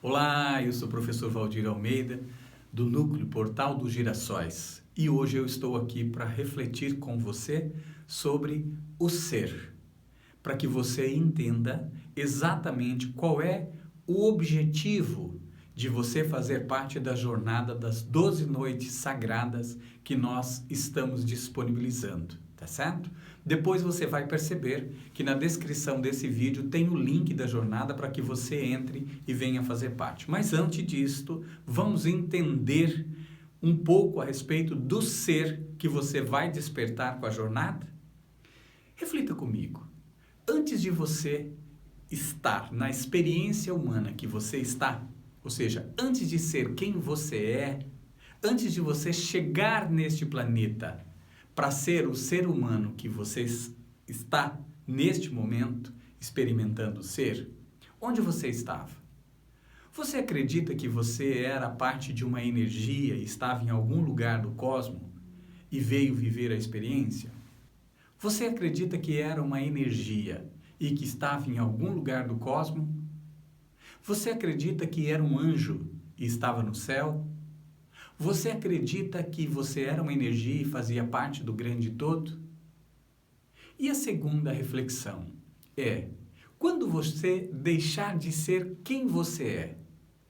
Olá, eu sou o professor Valdir Almeida, do Núcleo Portal dos Girassóis, e hoje eu estou aqui para refletir com você sobre o ser, para que você entenda exatamente qual é o objetivo de você fazer parte da jornada das 12 noites sagradas que nós estamos disponibilizando, tá certo? Depois você vai perceber que na descrição desse vídeo tem o link da jornada para que você entre e venha fazer parte. Mas antes disto, vamos entender um pouco a respeito do ser que você vai despertar com a jornada? Reflita comigo. Antes de você estar na experiência humana que você está, ou seja, antes de ser quem você é, antes de você chegar neste planeta para ser o ser humano que você está neste momento experimentando ser, onde você estava? Você acredita que você era parte de uma energia e estava em algum lugar do cosmos e veio viver a experiência? Você acredita que era uma energia e que estava em algum lugar do cosmos? Você acredita que era um anjo e estava no céu? Você acredita que você era uma energia e fazia parte do grande todo? E a segunda reflexão é: quando você deixar de ser quem você é,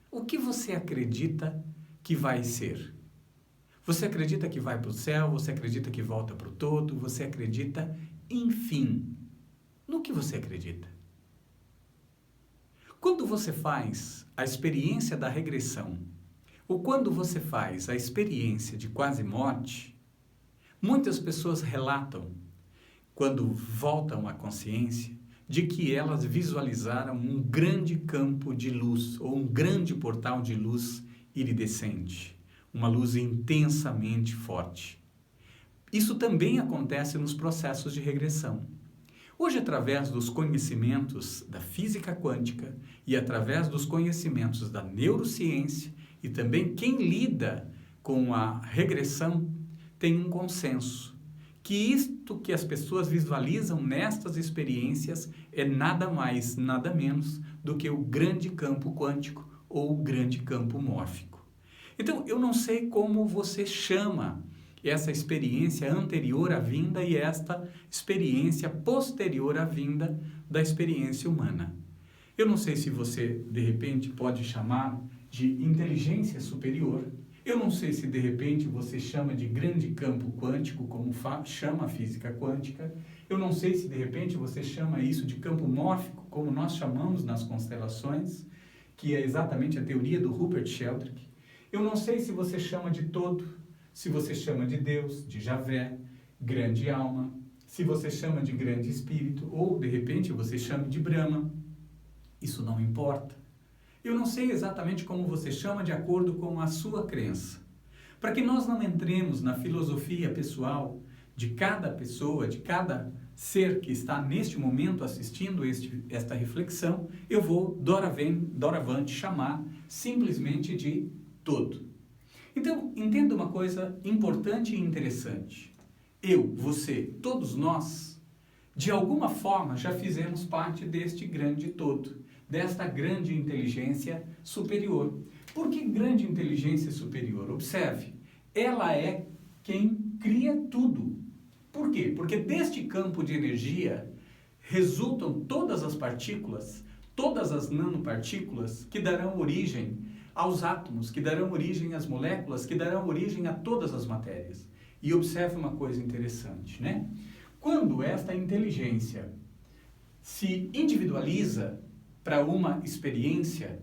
o que você acredita que vai ser? Você acredita que vai para o céu? Você acredita que volta para o todo? Você acredita, enfim, no que você acredita? Quando você faz a experiência da regressão, ou quando você faz a experiência de quase morte, muitas pessoas relatam, quando voltam à consciência, de que elas visualizaram um grande campo de luz, ou um grande portal de luz iridescente, uma luz intensamente forte. Isso também acontece nos processos de regressão. Hoje, através dos conhecimentos da física quântica e através dos conhecimentos da neurociência, e também quem lida com a regressão tem um consenso, que isto que as pessoas visualizam nestas experiências é nada mais, nada menos do que o grande campo quântico ou o grande campo mórfico. Então, eu não sei como você chama essa experiência anterior à vinda e esta experiência posterior à vinda da experiência humana. Eu não sei se você, de repente, pode chamar de inteligência superior. Eu não sei se, de repente, você chama de grande campo quântico, como chama a física quântica. Eu não sei se, de repente, você chama isso de campo mórfico, como nós chamamos nas constelações, que é exatamente a teoria do Rupert Sheldrake. Eu não sei se você chama de todo, se você chama de Deus, de Javé, grande alma, se você chama de grande espírito, ou, de repente, você chama de Brahma. Isso não importa. Eu não sei exatamente como você chama de acordo com a sua crença. Para que nós não entremos na filosofia pessoal de cada pessoa, de cada ser que está neste momento assistindo esta reflexão, eu vou, doravante, chamar simplesmente de todo. Então, entenda uma coisa importante e interessante. Eu, você, todos nós, de alguma forma já fizemos parte deste grande todo, desta grande inteligência superior. Por que grande inteligência superior? Observe, ela é quem cria tudo. Por quê? Porque deste campo de energia resultam todas as partículas, todas as nanopartículas que darão origem aos átomos, que darão origem às moléculas, que darão origem a todas as matérias. E observe uma coisa interessante, né? Quando esta inteligência se individualiza para uma experiência,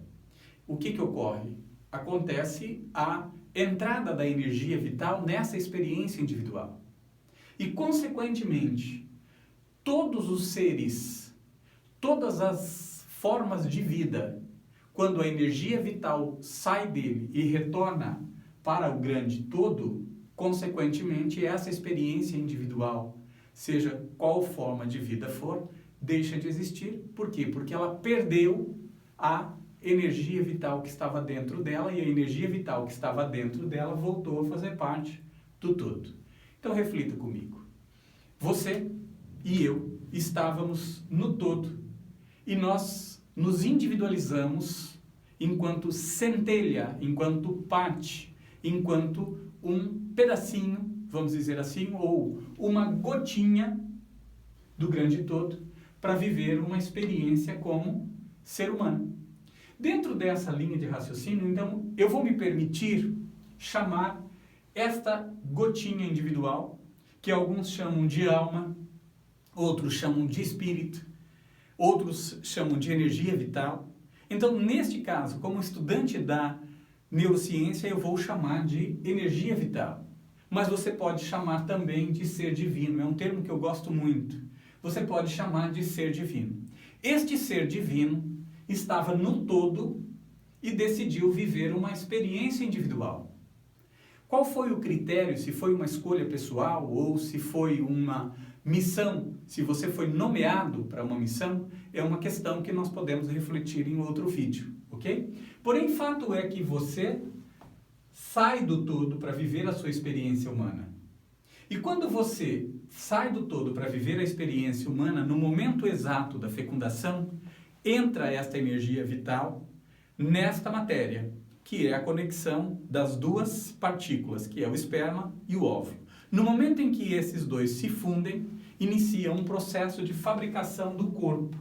o que ocorre? Acontece a entrada da energia vital nessa experiência individual. E, consequentemente, todos os seres, todas as formas de vida, quando a energia vital sai dele e retorna para o grande todo, consequentemente, essa experiência individual, seja qual forma de vida for, deixa de existir. Por quê? Porque ela perdeu a energia vital que estava dentro dela e a energia vital que estava dentro dela voltou a fazer parte do todo. Então, reflita comigo. Você e eu estávamos no todo e nós nos individualizamos enquanto centelha, enquanto parte, enquanto um pedacinho, vamos dizer assim, ou uma gotinha do grande todo, para viver uma experiência como ser humano. Dentro dessa linha de raciocínio, então, eu vou me permitir chamar esta gotinha individual, que alguns chamam de alma, outros chamam de espírito, outros chamam de energia vital. Então, neste caso, como estudante da neurociência, eu vou chamar de energia vital. Mas você pode chamar também de ser divino, é um termo que eu gosto muito. Você pode chamar de ser divino. Este ser divino estava no todo e decidiu viver uma experiência individual. Qual foi o critério, se foi uma escolha pessoal ou se foi uma missão, se você foi nomeado para uma missão, é uma questão que nós podemos refletir em outro vídeo, ok? Porém, fato é que você sai do todo para viver a sua experiência humana. E quando você sai do todo para viver a experiência humana, no momento exato da fecundação, entra esta energia vital nesta matéria, que é a conexão das duas partículas, que é o esperma e o óvulo. No momento em que esses dois se fundem, inicia um processo de fabricação do corpo,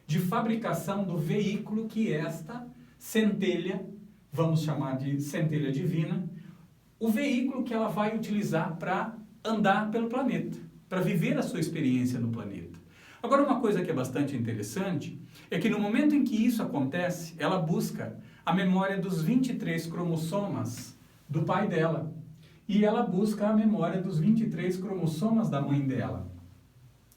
de fabricação do veículo que esta centelha, vamos chamar de centelha divina, o veículo que ela vai utilizar para andar pelo planeta, para viver a sua experiência no planeta. Agora, uma coisa que é bastante interessante é que no momento em que isso acontece, ela busca a memória dos 23 cromossomas do pai dela e ela busca a memória dos 23 cromossomas da mãe dela.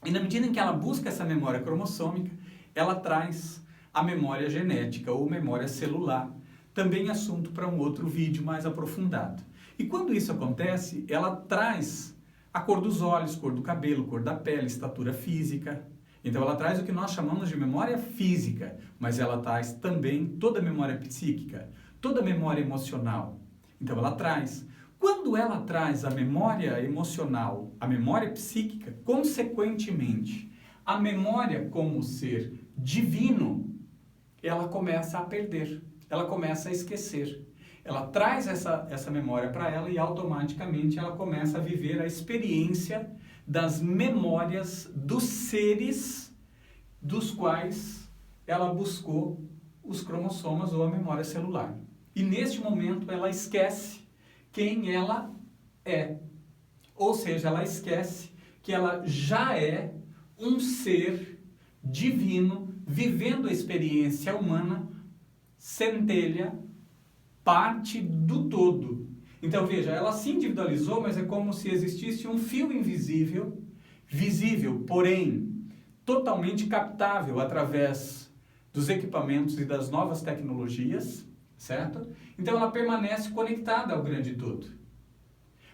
E na medida em que ela busca essa memória cromossômica, ela traz a memória genética ou memória celular, também assunto para um outro vídeo mais aprofundado. E quando isso acontece, ela traz a cor dos olhos, cor do cabelo, cor da pele, estatura física. Então ela traz o que nós chamamos de memória física, mas ela traz também toda a memória psíquica, toda a memória emocional. Então ela traz. Quando ela traz a memória emocional, a memória psíquica, consequentemente, a memória como ser divino, ela começa a perder, ela começa a esquecer. Ela traz essa memória para ela e automaticamente ela começa a viver a experiência das memórias dos seres dos quais ela buscou os cromossomas ou a memória celular. E neste momento ela esquece quem ela é. Ou seja, ela esquece que ela já é um ser divino vivendo a experiência humana, centelha, parte do todo. Então veja, ela se individualizou, mas é como se existisse um fio invisível, visível, porém totalmente captável através dos equipamentos e das novas tecnologias, certo? Então ela permanece conectada ao grande todo.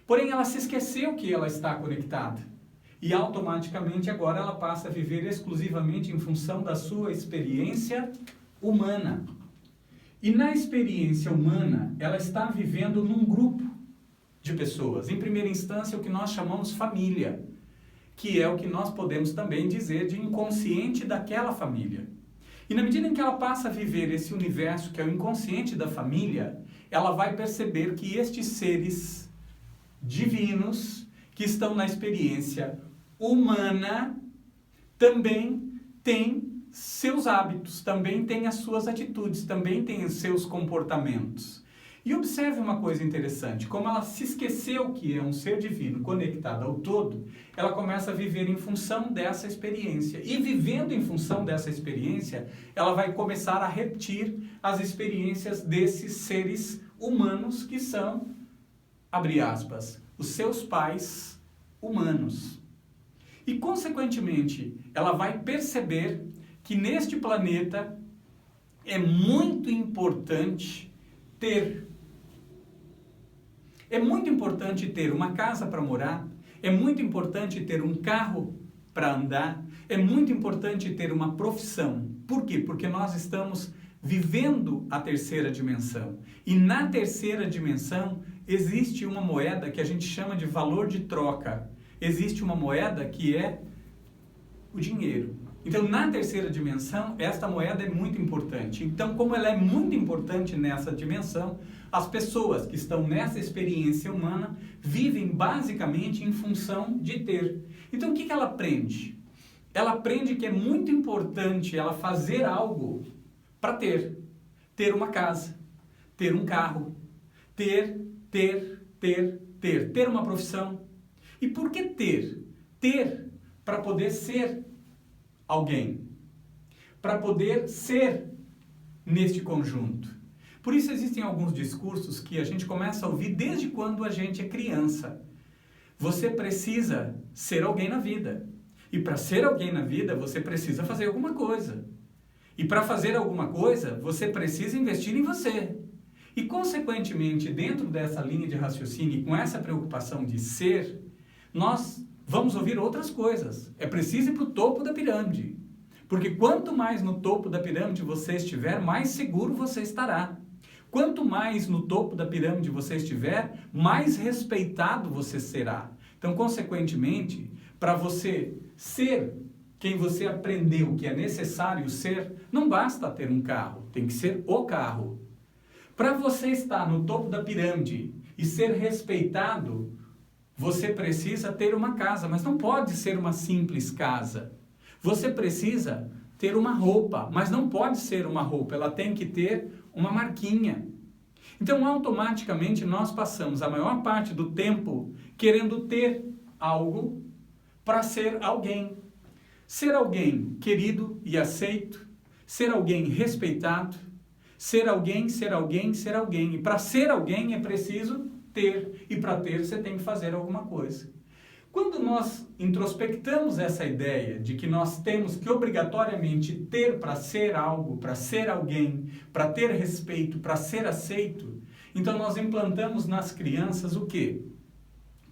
Porém ela se esqueceu que ela está conectada e automaticamente agora ela passa a viver exclusivamente em função da sua experiência humana. E na experiência humana, ela está vivendo num grupo de pessoas. Em primeira instância, o que nós chamamos família, que é o que nós podemos também dizer de inconsciente daquela família. E na medida em que ela passa a viver esse universo, que é o inconsciente da família, ela vai perceber que estes seres divinos, que estão na experiência humana, também têm seus hábitos, também tem as suas atitudes, também tem os seus comportamentos. E observe uma coisa interessante, como ela se esqueceu que é um ser divino conectado ao todo, ela começa a viver em função dessa experiência. E vivendo em função dessa experiência, ela vai começar a repetir as experiências desses seres humanos que são, abre aspas, os seus pais humanos. E, consequentemente, ela vai perceber que neste planeta é muito importante ter uma casa para morar, é muito importante ter um carro para andar, é muito importante ter uma profissão. Por quê? Porque nós estamos vivendo a terceira dimensão. E na terceira dimensão existe uma moeda que a gente chama de valor de troca. Existe uma moeda que é o dinheiro. Então, na terceira dimensão, esta moeda é muito importante. Então, como ela é muito importante nessa dimensão, as pessoas que estão nessa experiência humana vivem basicamente em função de ter. Então, o que ela aprende? Ela aprende que é muito importante ela fazer algo para ter. Ter uma casa, ter um carro, ter uma profissão. E por que ter? Ter para poder ser alguém, para poder ser neste conjunto. Por isso existem alguns discursos que a gente começa a ouvir desde quando a gente é criança. Você precisa ser alguém na vida. E para ser alguém na vida, você precisa fazer alguma coisa. E para fazer alguma coisa, você precisa investir em você. E, consequentemente, dentro dessa linha de raciocínio e com essa preocupação de ser, nós vamos ouvir outras coisas. É preciso ir para o topo da pirâmide. Porque quanto mais no topo da pirâmide você estiver, mais seguro você estará. Quanto mais no topo da pirâmide você estiver, mais respeitado você será. Então, consequentemente, para você ser quem você aprendeu que é necessário ser, não basta ter um carro, tem que ser o carro. Para você estar no topo da pirâmide e ser respeitado, você precisa ter uma casa, mas não pode ser uma simples casa. Você precisa ter uma roupa, mas não pode ser uma roupa, ela tem que ter uma marquinha. Então, automaticamente, nós passamos a maior parte do tempo querendo ter algo para ser alguém. Ser alguém querido e aceito, ser alguém respeitado, ser alguém. E para ser alguém é preciso ter, e para ter você tem que fazer alguma coisa. Quando nós introspectamos essa ideia de que nós temos que obrigatoriamente ter para ser algo, para ser alguém, para ter respeito, para ser aceito, então nós implantamos nas crianças o quê?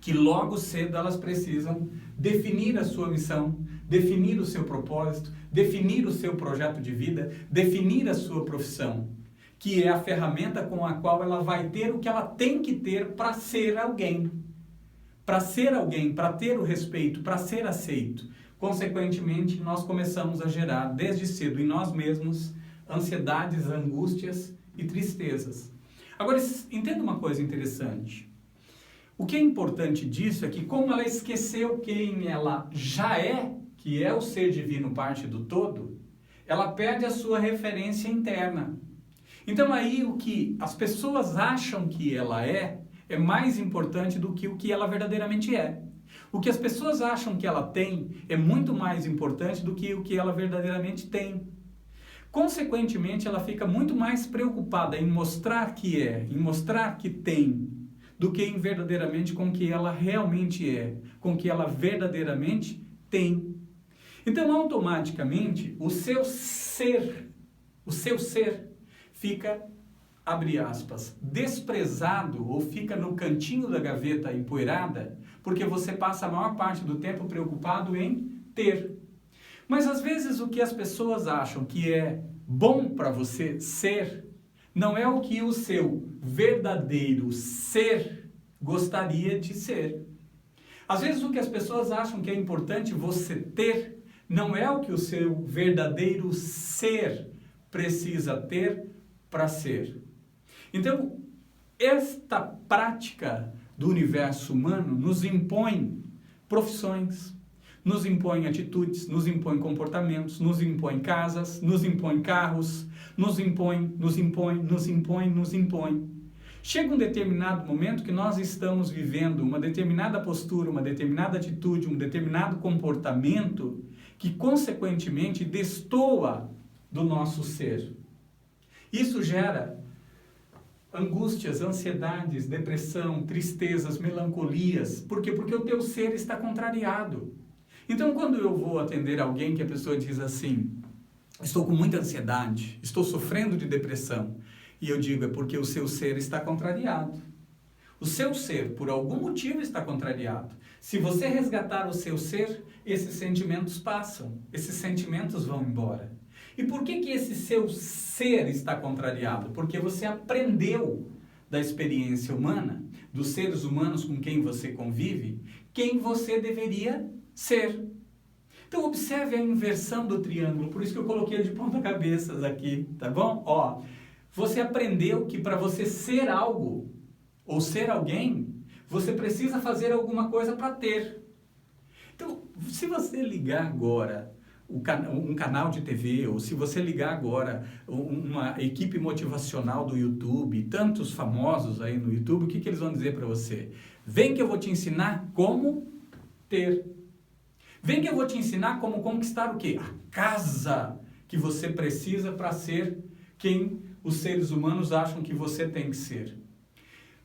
Que logo cedo elas precisam definir a sua missão, definir o seu propósito, definir o seu projeto de vida, definir a sua profissão, que é a ferramenta com a qual ela vai ter o que ela tem que ter para ser alguém. Para ser alguém, para ter o respeito, para ser aceito. Consequentemente, nós começamos a gerar desde cedo em nós mesmos ansiedades, angústias e tristezas. Agora, entenda uma coisa interessante. O que é importante disso é que, como ela esqueceu quem ela já é, que é o ser divino parte do todo, ela perde a sua referência interna. Então aí o que as pessoas acham que ela é mais importante do que o que ela verdadeiramente é. O que as pessoas acham que ela tem é muito mais importante do que o que ela verdadeiramente tem. Consequentemente, ela fica muito mais preocupada em mostrar que é, em mostrar que tem, do que em verdadeiramente com o que ela realmente é, com o que ela verdadeiramente tem. Então, automaticamente, o seu ser fica, abre aspas, desprezado ou fica no cantinho da gaveta empoeirada, porque você passa a maior parte do tempo preocupado em ter. Mas às vezes o que as pessoas acham que é bom para você ser, não é o que o seu verdadeiro ser gostaria de ser. Às vezes o que as pessoas acham que é importante você ter, não é o que o seu verdadeiro ser precisa ter para ser. Então, esta prática do universo humano nos impõe profissões, nos impõe atitudes, nos impõe comportamentos, nos impõe casas, nos impõe carros, nos impõe. Chega um determinado momento que nós estamos vivendo uma determinada postura, uma determinada atitude, um determinado comportamento que, consequentemente, destoa do nosso ser. Isso gera angústias, ansiedades, depressão, tristezas, melancolias. Por quê? Porque o teu ser está contrariado. Então, quando eu vou atender alguém que a pessoa diz assim, estou com muita ansiedade, estou sofrendo de depressão, e eu digo, é porque o seu ser está contrariado. O seu ser, por algum motivo, está contrariado. Se você resgatar o seu ser, esses sentimentos passam, esses sentimentos vão embora. E por que esse seu ser está contrariado? Porque você aprendeu da experiência humana, dos seres humanos com quem você convive, quem você deveria ser. Então observe a inversão do triângulo, por isso que eu coloquei de ponta cabeças aqui, tá bom? Ó, você aprendeu que para você ser algo ou ser alguém, você precisa fazer alguma coisa para ter. Então, se você ligar agora um canal de TV, ou se você ligar agora uma equipe motivacional do YouTube, tantos famosos aí no YouTube, o que eles vão dizer para você? Vem que eu vou te ensinar como ter. Vem que eu vou te ensinar como conquistar o quê? A casa que você precisa para ser quem os seres humanos acham que você tem que ser.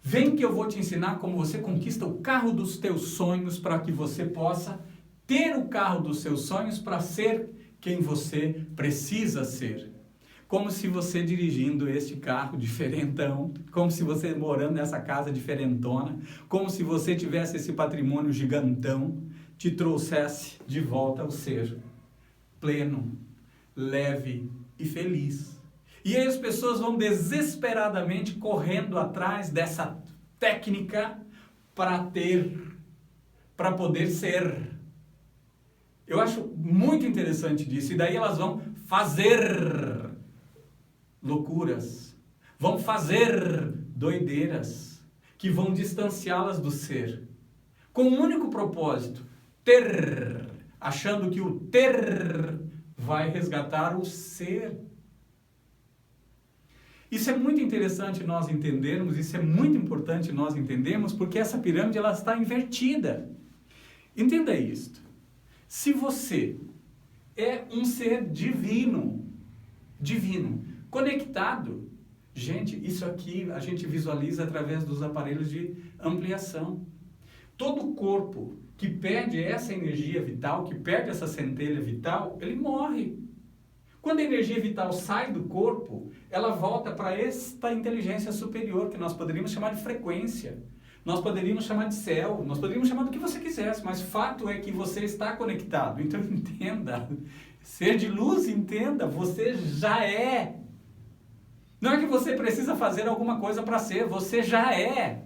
Vem que eu vou te ensinar como você conquista o carro dos teus sonhos para que você possa ter o carro dos seus sonhos para ser quem você precisa ser. Como se você dirigindo este carro diferentão, como se você morando nessa casa diferentona, como se você tivesse esse patrimônio gigantão, te trouxesse de volta ao ser pleno, leve e feliz. E aí as pessoas vão desesperadamente correndo atrás dessa técnica para ter, para poder ser. Eu acho muito interessante disso. E daí elas vão fazer loucuras, vão fazer doideiras, que vão distanciá-las do ser. Com um único propósito, ter, achando que o ter vai resgatar o ser. Isso é muito interessante nós entendermos, isso é muito importante nós entendermos, porque essa pirâmide ela está invertida. Entenda isto. Se você é um ser divino, conectado, gente, isso aqui a gente visualiza através dos aparelhos de ampliação. Todo corpo que perde essa energia vital, que perde essa centelha vital, ele morre. Quando a energia vital sai do corpo, ela volta para esta inteligência superior, que nós poderíamos chamar de frequência. Nós poderíamos chamar de céu, nós poderíamos chamar do que você quisesse, mas fato é que você está conectado. Então entenda, ser de luz, entenda, você já é. Não é que você precisa fazer alguma coisa para ser, você já é.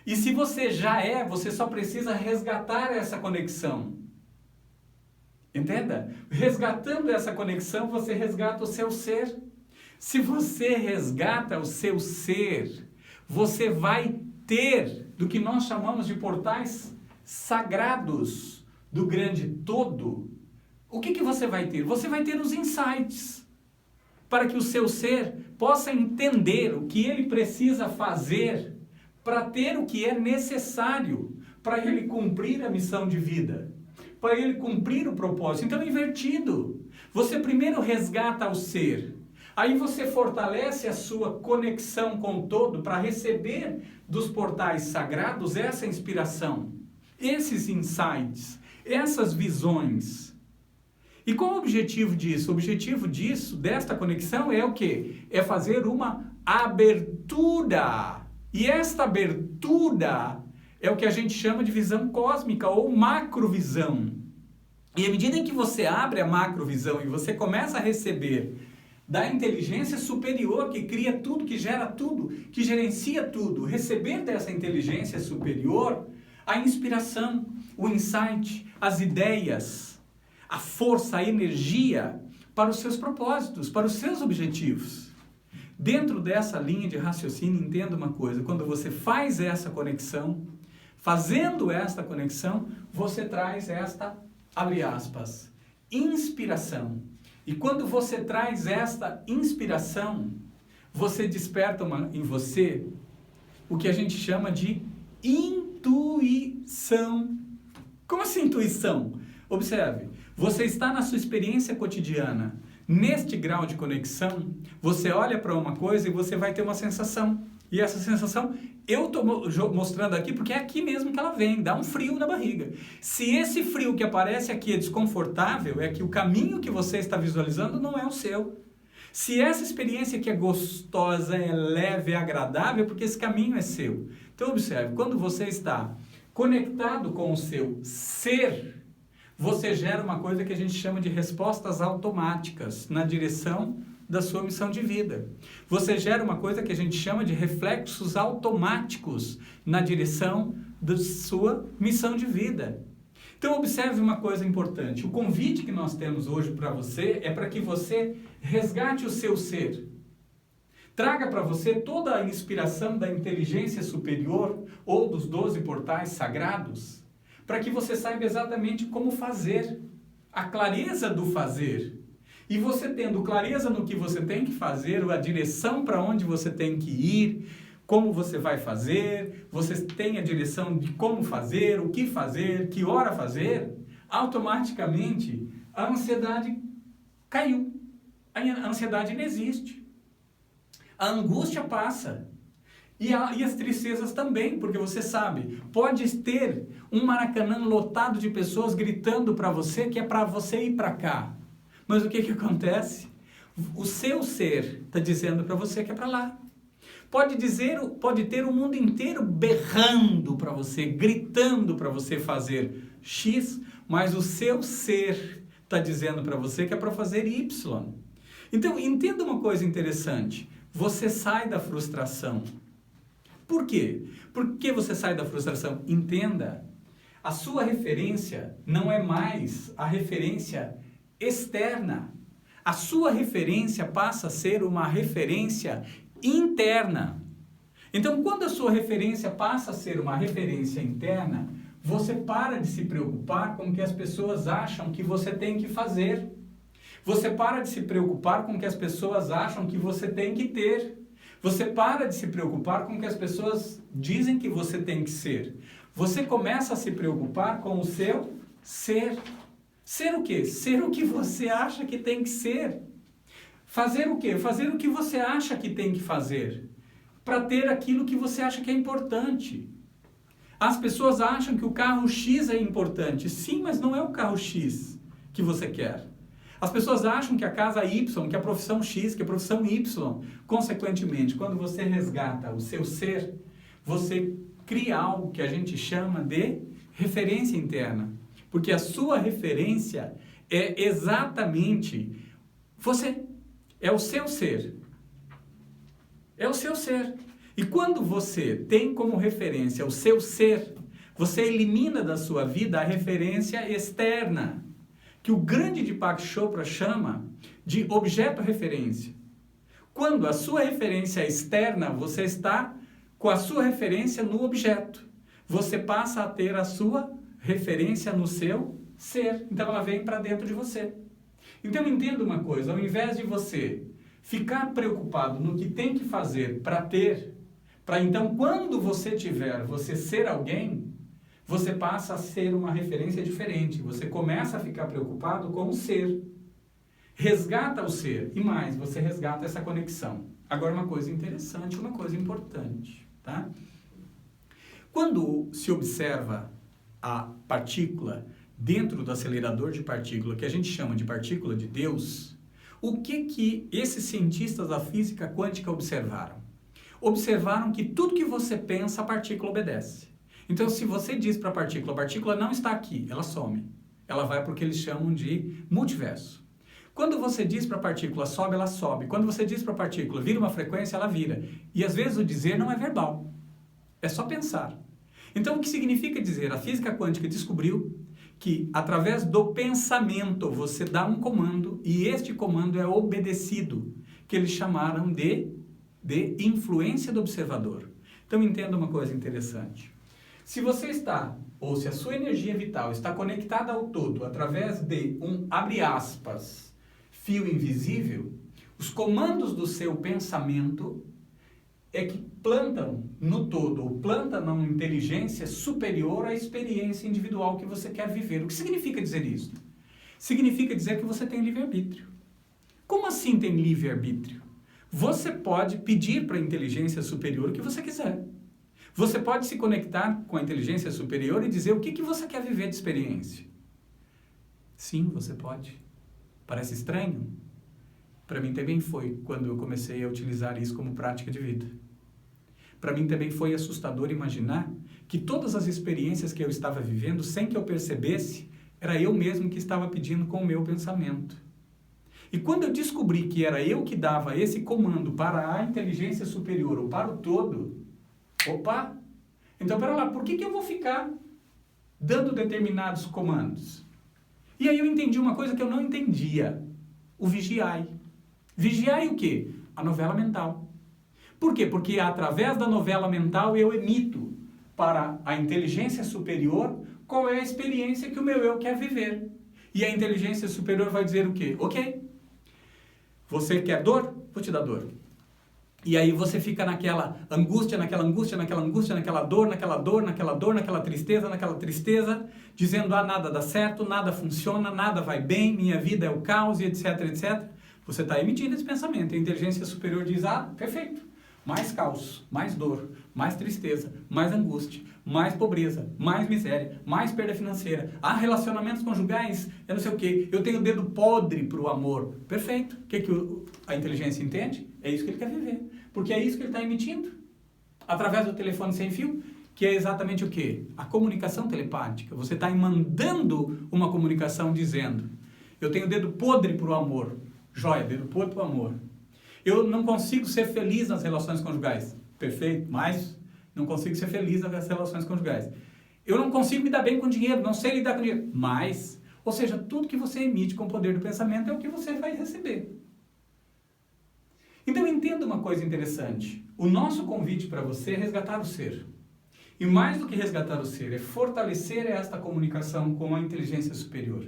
E se você já é, você só precisa resgatar essa conexão. Entenda? Resgatando essa conexão, você resgata o seu ser. Se você resgata o seu ser, você vai ter do que nós chamamos de portais sagrados do grande todo. O que você vai ter? Você vai ter os insights para que o seu ser possa entender o que ele precisa fazer para ter o que é necessário para ele cumprir a missão de vida, para ele cumprir o propósito. Então, invertido. Você primeiro resgata o ser. Aí você fortalece a sua conexão com o todo para receber dos portais sagrados essa inspiração, esses insights, essas visões. E qual o objetivo disso? O objetivo disso, desta conexão, é o quê? É fazer uma abertura. E esta abertura é o que a gente chama de visão cósmica ou macrovisão. E à medida em que você abre a macrovisão e você começa a receber da inteligência superior que cria tudo, que gera tudo, que gerencia tudo, receber dessa inteligência superior a inspiração, o insight, as ideias, a força, a energia para os seus propósitos, para os seus objetivos. Dentro dessa linha de raciocínio, entenda uma coisa, quando você faz essa conexão, fazendo esta conexão, você traz esta, abre aspas, inspiração. E quando você traz esta inspiração, você desperta em você o que a gente chama de intuição. Como assim intuição? Observe, você está na sua experiência cotidiana, neste grau de conexão, você olha para uma coisa e você vai ter uma sensação. E essa sensação, eu estou mostrando aqui porque é aqui mesmo que ela vem, dá um frio na barriga. Se esse frio que aparece aqui é desconfortável, é que o caminho que você está visualizando não é o seu. Se essa experiência que é gostosa, é leve, é agradável, é porque esse caminho é seu. Então observe, quando você está conectado com o seu ser, você gera uma coisa que a gente chama de respostas automáticas na direção da sua missão de vida. Você gera uma coisa que a gente chama de reflexos automáticos na direção da sua missão de vida. Então, Então observe uma coisa importante. O convite que nós temos hoje para você é para que você resgate o seu ser. Traga para você toda a inspiração da inteligência superior ou dos 12 portais sagrados, para que você saiba exatamente como fazer, a clareza do fazer. E você tendo clareza no que você tem que fazer, a direção para onde você tem que ir, como você vai fazer, você tem a direção de como fazer, o que fazer, que hora fazer, automaticamente a ansiedade caiu. A ansiedade não existe. A angústia passa. E as tristezas também, porque você sabe, pode ter um Maracanã lotado de pessoas gritando para você que é para você ir para cá. Mas o que acontece? O seu ser está dizendo para você que é para lá. Pode ter o mundo inteiro berrando para você, gritando para você fazer X, mas o seu ser está dizendo para você que é para fazer Y. Então, entenda uma coisa interessante. Você sai da frustração. Por quê? Por que você sai da frustração? Entenda, a sua referência não é mais a referência externa. A sua referência passa a ser uma referência interna. Então, quando a sua referência passa a ser uma referência interna, você para de se preocupar com o que as pessoas acham que você tem que fazer. Você para de se preocupar com o que as pessoas acham que você tem que ter. Você para de se preocupar com o que as pessoas dizem que você tem que ser. Você começa a se preocupar com o seu ser. Ser o quê? Ser o que você acha que tem que ser. Fazer o quê? Fazer o que você acha que tem que fazer. Para ter aquilo que você acha que é importante. As pessoas acham que o carro X é importante. Sim, mas não é o carro X que você quer. As pessoas acham que a casa Y, que a profissão X, que a profissão Y. Consequentemente, quando você resgata o seu ser, você cria algo que a gente chama de referência interna. Porque a sua referência é exatamente você. É o seu ser. É o seu ser. E quando você tem como referência o seu ser, você elimina da sua vida a referência externa, que o grande Deepak Chopra chama de objeto-referência. Quando a sua referência é externa, você está com a sua referência no objeto. Você passa a ter a sua referência no seu ser. Então ela vem para dentro de você. Então entenda uma coisa, ao invés de você ficar preocupado no que tem que fazer para ter, para então quando você tiver, você ser alguém, você passa a ser uma referência diferente. Você começa a ficar preocupado com o ser. Resgata o ser. E mais, você resgata essa conexão. Agora uma coisa interessante, uma coisa importante, tá? Quando se observa a partícula dentro do acelerador de partícula, que a gente chama de partícula de Deus, o que esses cientistas da física quântica observaram? Observaram que tudo que você pensa, a partícula obedece. Então, se você diz para a partícula não está aqui, ela some. Ela vai para o que eles chamam de multiverso. Quando você diz para a partícula sobe, ela sobe. Quando você diz para a partícula vira uma frequência, ela vira. E às vezes o dizer não é verbal. É só pensar. Então, o que significa dizer? A física quântica descobriu que através do pensamento você dá um comando e este comando é obedecido, que eles chamaram de influência do observador. Então, entenda uma coisa interessante. Se você está, ou se a sua energia vital está conectada ao todo através de um, abre aspas, fio invisível, os comandos do seu pensamento é que plantam no todo, ou plantam uma inteligência superior à experiência individual que você quer viver. O que significa dizer isso? Significa dizer que você tem livre-arbítrio. Como assim tem livre-arbítrio? Você pode pedir para a inteligência superior o que você quiser. Você pode se conectar com a inteligência superior e dizer o que você quer viver de experiência. Sim, você pode. Parece estranho? Para mim também foi, quando eu comecei a utilizar isso como prática de vida. Para mim também foi assustador imaginar que todas as experiências que eu estava vivendo, sem que eu percebesse, era eu mesmo que estava pedindo com o meu pensamento. E quando eu descobri que era eu que dava esse comando para a inteligência superior ou para o todo, opa, então pera lá, por que eu vou ficar dando determinados comandos. E aí eu entendi uma coisa que eu não entendia. O vigiai. Vigiai o quê? A novela mental. Por quê? Porque através da novela mental eu emito para a inteligência superior qual é a experiência que o meu eu quer viver. E a inteligência superior vai dizer o quê? Ok, você quer dor? Vou te dar dor. E aí você fica naquela angústia, naquela angústia, naquela angústia, naquela dor, naquela dor, naquela dor, naquela tristeza, dizendo, nada dá certo, nada funciona, nada vai bem, minha vida é o caos, e etc, etc. Você está emitindo esse pensamento. A inteligência superior diz, perfeito. Mais caos, mais dor, mais tristeza, mais angústia, mais pobreza, mais miséria, mais perda financeira. Relacionamentos conjugais, eu não sei o quê. Eu tenho o dedo podre para o amor. Perfeito. O que a inteligência entende? É isso que ele quer viver. Porque é isso que ele está emitindo. Através do telefone sem fio, que é exatamente o quê? A comunicação telepática. Você está mandando uma comunicação dizendo, eu tenho o dedo podre para o amor. Joia, dedo podre para o amor. Eu não consigo ser feliz nas relações conjugais. Perfeito, mas não consigo ser feliz nas relações conjugais. Eu não consigo me dar bem com dinheiro, não sei lidar com dinheiro. Mas, ou seja, tudo que você emite com o poder do pensamento é o que você vai receber. Então entenda uma coisa interessante. O nosso convite para você é resgatar o ser. E mais do que resgatar o ser, é fortalecer esta comunicação com a inteligência superior.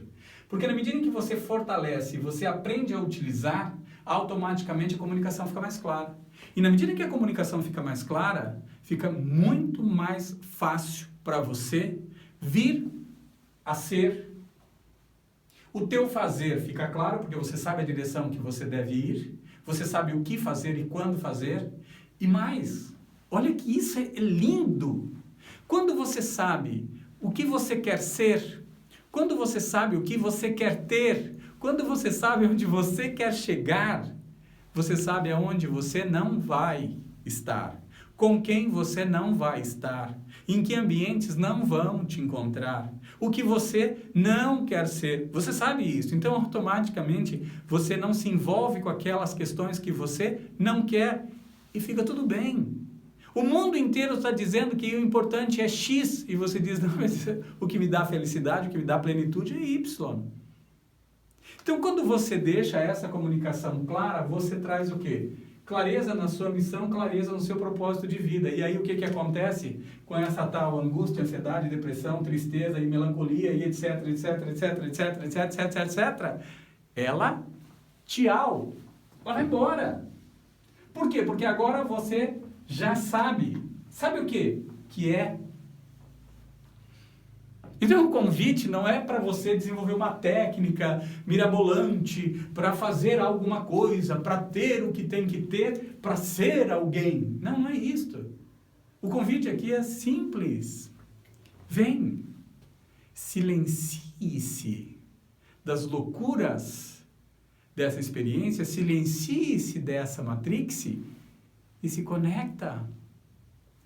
Porque na medida em que você fortalece e você aprende a utilizar, automaticamente a comunicação fica mais clara. E na medida que a comunicação fica mais clara, fica muito mais fácil para você vir a ser. O teu fazer fica claro, porque você sabe a direção que você deve ir, você sabe o que fazer e quando fazer. E mais, olha que isso é lindo. Quando você sabe o que você quer ser, quando você sabe o que você quer ter, quando você sabe onde você quer chegar, você sabe aonde você não vai estar, com quem você não vai estar, em que ambientes não vão te encontrar, o que você não quer ser. Você sabe isso, então automaticamente você não se envolve com aquelas questões que você não quer e fica tudo bem. O mundo inteiro está dizendo que o importante é X e você diz, não, mas o que me dá felicidade, o que me dá plenitude é Y. Então, quando você deixa essa comunicação clara, você traz o quê? Clareza na sua missão, clareza no seu propósito de vida. E aí, o que acontece com essa tal angústia, ansiedade, depressão, tristeza e melancolia e etc, etc, etc, etc, etc, etc, etc, ela, tchau, ela vai embora. Por quê? Porque agora você já sabe. Sabe o quê? Que é. Então o convite não é para você desenvolver uma técnica mirabolante, para fazer alguma coisa, para ter o que tem que ter, para ser alguém. Não, não é isto. O convite aqui é simples. Vem, silencie-se das loucuras dessa experiência, silencie-se dessa matrix e se conecta.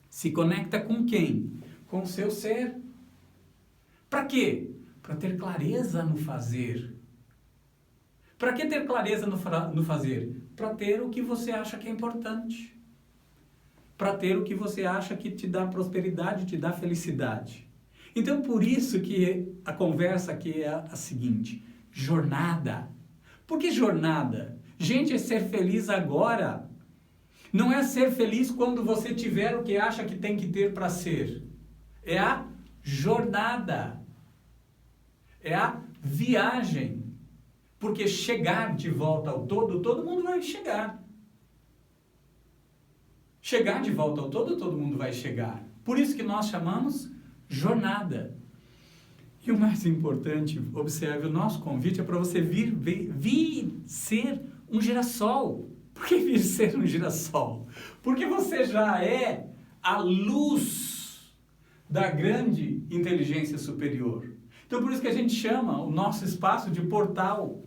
Se conecta com quem? Com o seu ser. Para quê? Para ter clareza no fazer. Para que ter clareza no fazer? Para ter o que você acha que é importante. Para ter o que você acha que te dá prosperidade, te dá felicidade. Então, por isso que a conversa aqui é a seguinte: jornada. Por que jornada? Gente, é ser feliz agora. Não é ser feliz quando você tiver o que acha que tem que ter para ser. É a jornada. É a viagem. Porque chegar de volta ao todo mundo vai chegar. Chegar de volta ao todo mundo vai chegar. Por isso que nós chamamos jornada. E o mais importante, observe, o nosso convite é para você vir ser um girassol. Por que vir ser um girassol? Porque você já é a luz da grande inteligência superior. Então, por isso que a gente chama o nosso espaço de portal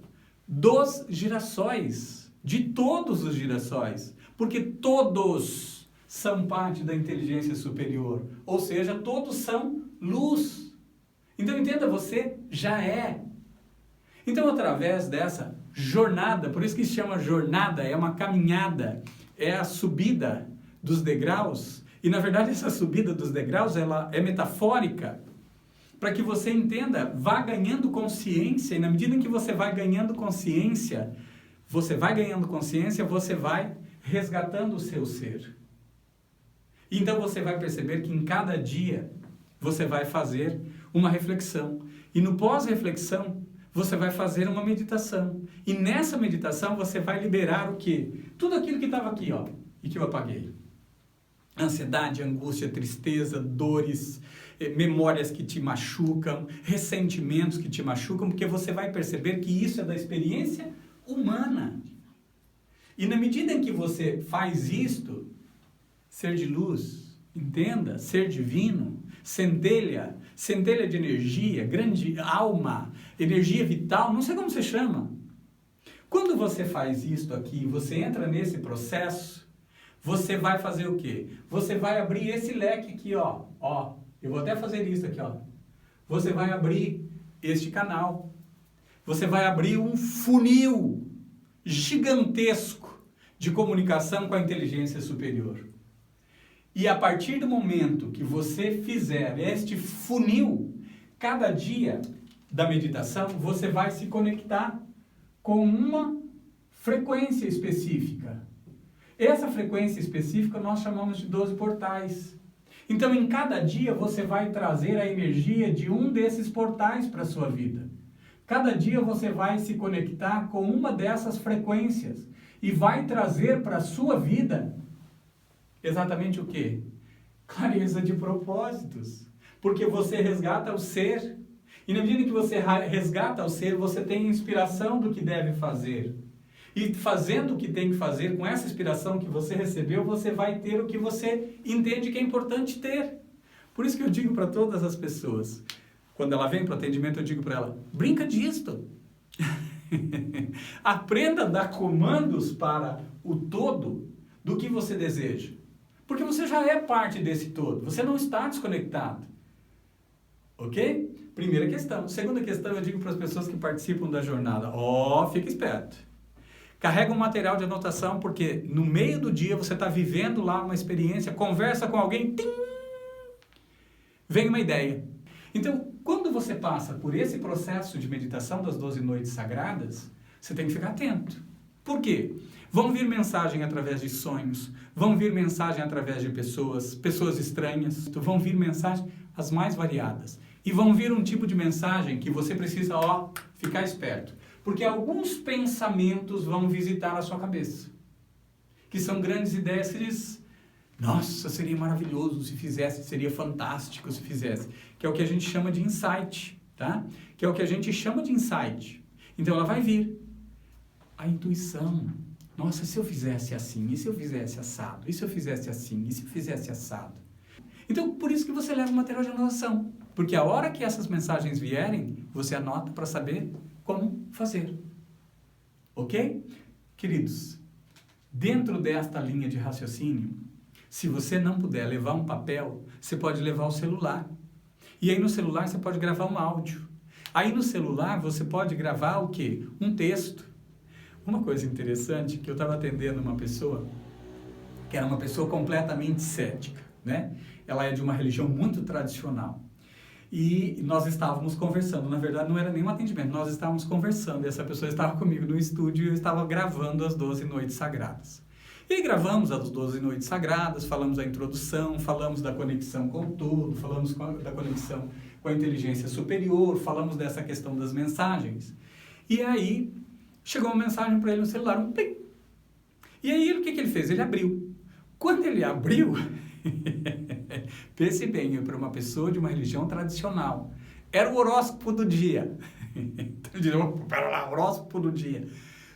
dos girassóis, de todos os girassóis, porque todos são parte da inteligência superior, ou seja, todos são luz. Então, entenda, você já é. Então, através dessa jornada, por isso que se chama jornada, é uma caminhada, é a subida dos degraus, e na verdade essa subida dos degraus, ela é metafórica, para que você entenda, vá ganhando consciência, e na medida em que você vai ganhando consciência, você vai resgatando o seu ser. Então você vai perceber que em cada dia você vai fazer uma reflexão. E no pós-reflexão, você vai fazer uma meditação. E nessa meditação você vai liberar o quê? Tudo aquilo que estava aqui, ó, e que eu apaguei. Ansiedade, angústia, tristeza, dores, memórias que te machucam, ressentimentos que te machucam, porque você vai perceber que isso é da experiência humana. E na medida em que você faz isto, ser de luz, entenda, ser divino, centelha de energia, grande alma, energia vital, não sei como você chama. Quando você faz isto aqui, você entra nesse processo, você vai fazer o quê? Você vai abrir esse leque aqui, ó. Eu vou até fazer isso aqui, ó. Você vai abrir este canal. Você vai abrir um funil gigantesco de comunicação com a inteligência superior. E a partir do momento que você fizer este funil, cada dia da meditação, você vai se conectar com uma frequência específica. Essa frequência específica nós chamamos de 12 portais. Então, em cada dia, você vai trazer a energia de um desses portais para a sua vida. Cada dia você vai se conectar com uma dessas frequências e vai trazer para a sua vida exatamente o quê? Clareza de propósitos. Porque você resgata o ser. E na medida que você resgata o ser, você tem inspiração do que deve fazer. E fazendo o que tem que fazer, com essa inspiração que você recebeu, você vai ter o que você entende que é importante ter. Por isso que eu digo para todas as pessoas, quando ela vem para o atendimento, eu digo para ela, brinca disto. Aprenda a dar comandos para o todo do que você deseja. Porque você já é parte desse todo, você não está desconectado. Ok? Primeira questão. Segunda questão, eu digo para as pessoas que participam da jornada, fica esperto. Carrega um material de anotação, porque no meio do dia você está vivendo lá uma experiência, conversa com alguém, vem uma ideia. Então, quando você passa por esse processo de meditação das 12 noites sagradas, você tem que ficar atento. Por quê? Vão vir mensagem através de sonhos, vão vir mensagem através de pessoas estranhas, vão vir mensagens as mais variadas. E vão vir um tipo de mensagem que você precisa, ficar esperto. Porque alguns pensamentos vão visitar a sua cabeça. Que são grandes ideias que diz, nossa, seria maravilhoso se fizesse, seria fantástico se fizesse. Que é o que a gente chama de insight, tá? Que é o que a gente chama de insight. Então ela vai vir. A intuição. Nossa, se eu fizesse assim, e se eu fizesse assado, e se eu fizesse assim, e se eu fizesse assado. Então, por isso que você leva o material de anotação. Porque a hora que essas mensagens vierem, você anota para saber como fazer. Ok? Queridos, dentro desta linha de raciocínio, se você não puder levar um papel, você pode levar o celular. E aí no celular você pode gravar um áudio. Aí no celular você pode gravar o quê? Um texto. Uma coisa interessante, que eu estava atendendo uma pessoa, que era uma pessoa completamente cética, né? Ela é de uma religião muito tradicional. E nós estávamos conversando, na verdade não era nenhum atendimento, nós estávamos conversando, e essa pessoa estava comigo no estúdio e eu estava gravando as 12 noites sagradas. E aí gravamos as 12 noites sagradas, falamos a introdução, falamos da conexão com o todo, falamos da conexão com a inteligência superior, falamos dessa questão das mensagens. E aí chegou uma mensagem para ele no celular, um plim. E aí o que ele fez? Ele abriu. Quando ele abriu, pense bem, para uma pessoa de uma religião tradicional, era o horóscopo do dia. Então ele disse, pera lá, horóscopo do dia.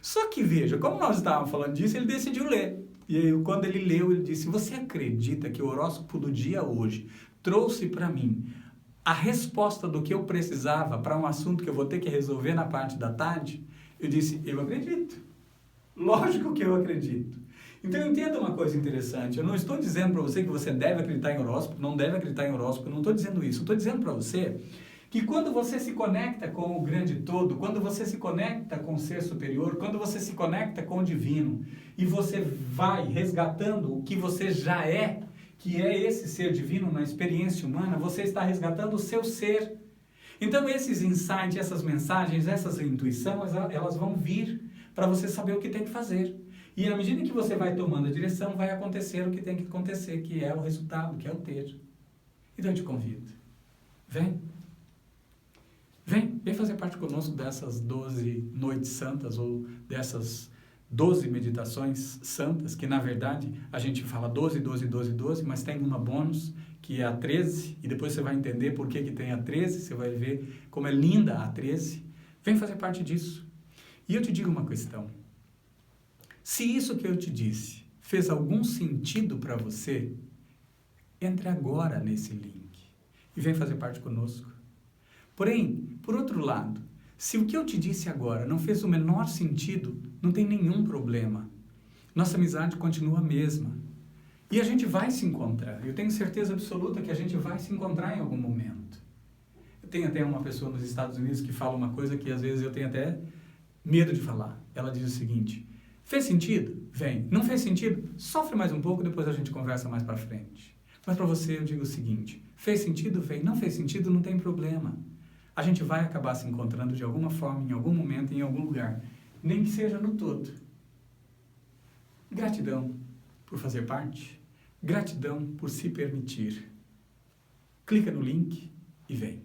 Só que veja, como nós estávamos falando disso, ele decidiu ler. E aí quando ele leu, ele disse, você acredita que o horóscopo do dia hoje trouxe para mim a resposta do que eu precisava para um assunto que eu vou ter que resolver na parte da tarde? Eu disse, eu acredito. Lógico que eu acredito. Então entenda uma coisa interessante, eu não estou dizendo para você que você deve acreditar em horóscopo, não deve acreditar em horóscopo, eu não estou dizendo isso, eu estou dizendo para você que quando você se conecta com o grande todo, quando você se conecta com o ser superior, quando você se conecta com o divino e você vai resgatando o que você já é, que é esse ser divino na experiência humana, você está resgatando o seu ser. Então, esses insights, essas mensagens, essas intuições, elas vão vir para você saber o que tem que fazer. E à medida que você vai tomando a direção, vai acontecer o que tem que acontecer, que é o resultado, que é o ter. Então, eu te convido. Vem. Vem fazer parte conosco dessas 12 noites santas ou dessas 12 meditações santas, que na verdade a gente fala 12, 12, 12, 12, mas tem uma bônus, que é a 13, e depois você vai entender por que tem a 13, você vai ver como é linda a 13. Vem fazer parte disso. E eu te digo uma questão. Se isso que eu te disse fez algum sentido para você, entre agora nesse link e vem fazer parte conosco. Porém, por outro lado, se o que eu te disse agora não fez o menor sentido, não tem nenhum problema. Nossa amizade continua a mesma. E a gente vai se encontrar. Eu tenho certeza absoluta que a gente vai se encontrar em algum momento. Eu tenho até uma pessoa nos Estados Unidos que fala uma coisa que às vezes eu tenho até medo de falar. Ela diz o seguinte: fez sentido? Vem. Não fez sentido? Sofre mais um pouco, depois a gente conversa mais para frente. Mas para você eu digo o seguinte: fez sentido? Vem. Não fez sentido? Não tem problema. A gente vai acabar se encontrando de alguma forma, em algum momento, em algum lugar. Nem que seja no todo. Gratidão por fazer parte. Gratidão por se permitir. Clica no link e vem.